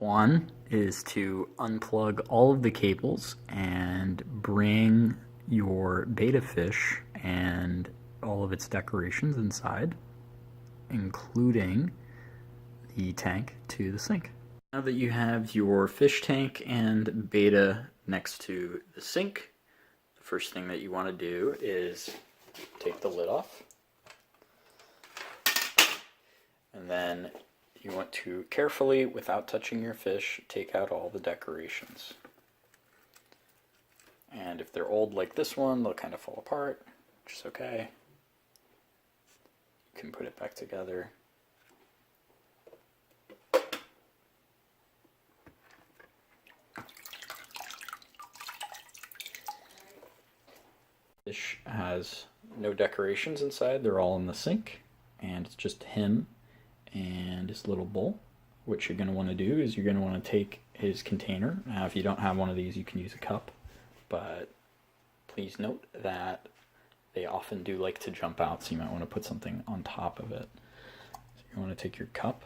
one is to unplug all of the cables and bring your betta fish and all of its decorations inside, including the tank, to the sink. Now that you have your fish tank and betta next to the sink, the first thing that you want to do is take the lid off. And then you want to carefully, without touching your fish, take out all the decorations. And if they're old like this one, they'll kind of fall apart, which is okay. You can put it back together. Fish has no decorations inside, they're all in the sink, and it's just him and his little bowl. What you're going to want to do is you're going to want to take his container. Now if you don't have one of these, you can use a cup, but please note that they often do like to jump out, so you might want to put something on top of it. So you want to take your cup,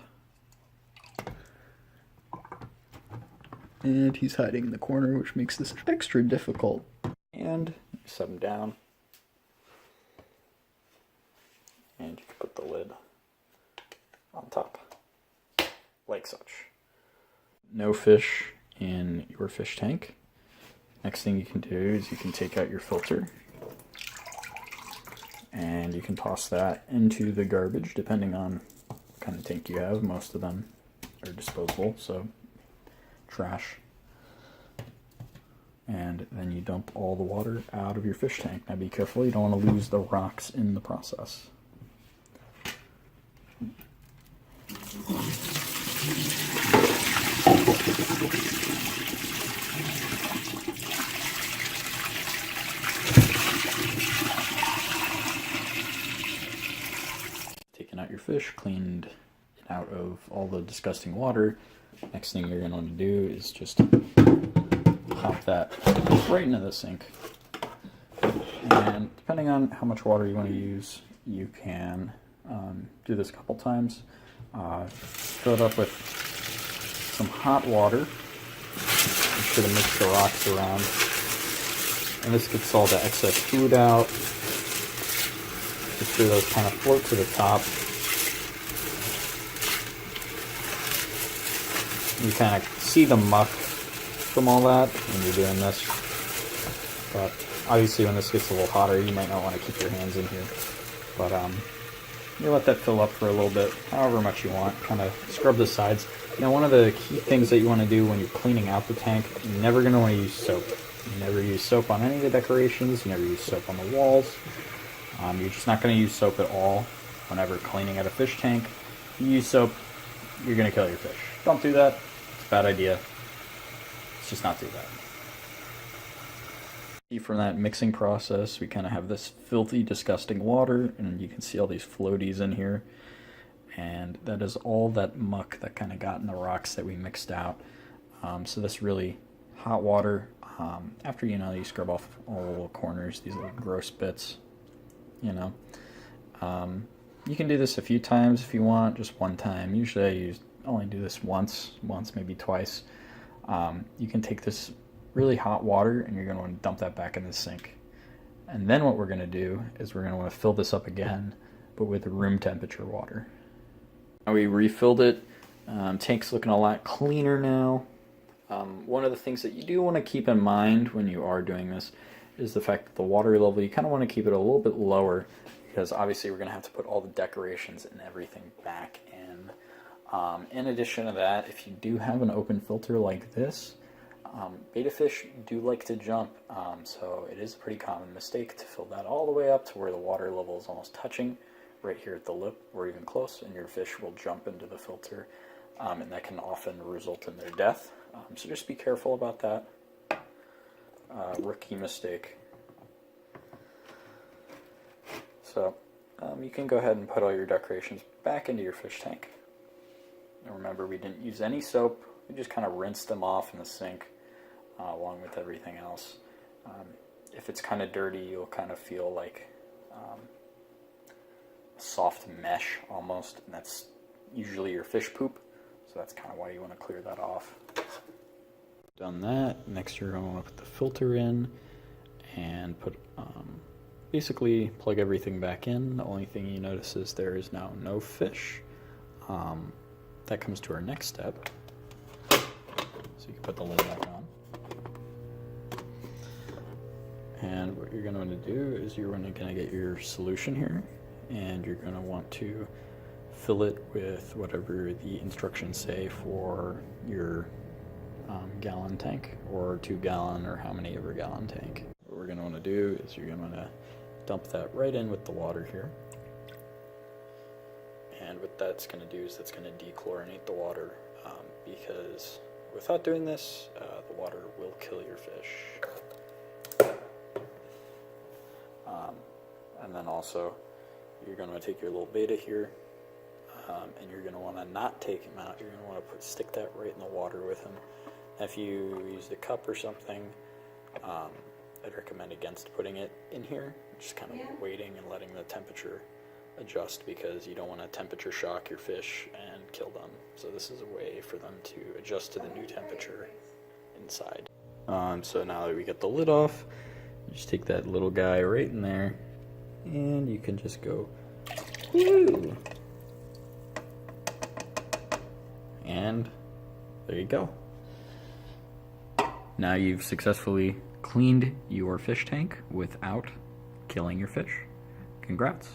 and he's hiding in the corner, which makes this extra difficult. And you set him down, and you can put the lid on top, like such. No fish in your fish tank. Next thing you can do is you can take out your filter, and you can toss that into the garbage, depending on what kind of tank you have. Most of them are disposable, so trash. And then you dump all the water out of your fish tank. Now be careful, you don't want to lose the rocks in the process. Taking out your fish, cleaned it out of all the disgusting water. Next thing you're going to want to do is just pop that right into the sink. And depending on how much water you want to use, you can do this a couple times. Fill it up with some hot water. Make sure to mix the rocks around. And this gets all the excess food out. Make sure those kind of float to the top. You kind of see the muck from all that when you're doing this. But obviously when this gets a little hotter, you might not want to keep your hands in here. But you let that fill up for a little bit, however much you want. Kind of scrub the sides. Now one of the key things that you want to do when you're cleaning out the tank, you're never going to want to use soap. You never use soap on any of the decorations, you never use soap on the walls. You're just not going to use soap at all whenever cleaning out a fish tank. If you use soap, you're going to kill your fish. Don't do that. It's a bad idea. Let's just not do that. From that mixing process, we kind of have this filthy, disgusting water, and you can see all these floaties in here. And that is all that muck that kind of got in the rocks that we mixed out. So this really hot water, after you scrub off all the little corners, these little gross bits, you can do this a few times if you want, just one time. Usually I only do this once, maybe twice. You can take this really hot water and you're going to want to dump that back in the sink. And then what we're going to do is we're going to want to fill this up again, but with room temperature water. Now we refilled it. Tank's looking a lot cleaner now. One of the things that you do want to keep in mind when you are doing this is the fact that the water level, you kind of want to keep it a little bit lower, because obviously we're going to have to put all the decorations and everything back in. In addition to that, if you do have an open filter like this, betta fish do like to jump, so it is a pretty common mistake to fill that all the way up to where the water level is almost touching right here at the lip or even close, and your fish will jump into the filter, and that can often result in their death. So just be careful about that. Rookie mistake. So you can go ahead and put all your decorations back into your fish tank. And remember, we didn't use any soap. We just kind of rinsed them off in the sink along with everything else. If it's kind of dirty, you'll kind of feel like a soft mesh almost, and that's usually your fish poop. So that's kind of why you want to clear that off. Done that, next you're going to want to put the filter in and put basically plug everything back in. The only thing you notice is there is now no fish. That comes to our next step. So you can put the lid back on. And what you're going to want to do is you're going to get your solution here, and you're going to want to fill it with whatever the instructions say for your gallon tank, or 2 gallon, or how many ever gallon tank. What we're going to want to do is you're going to want to dump that right in with the water here. And what that's going to do is that's going to dechlorinate the water, because without doing this, the water will kill your fish. And then also, you're going to take your little beta here, and you're going to want to not take him out. You're going to want to stick that right in the water with him. If you used a cup or something, I'd recommend against putting it in here, just kind of waiting and letting the temperature adjust, because you don't want to temperature shock your fish and kill them. So this is a way for them to adjust to the new temperature inside. So now that we get the lid off, you just take that little guy right in there, and you can just go, woo! And there you go. Now you've successfully cleaned your fish tank without killing your fish. Congrats.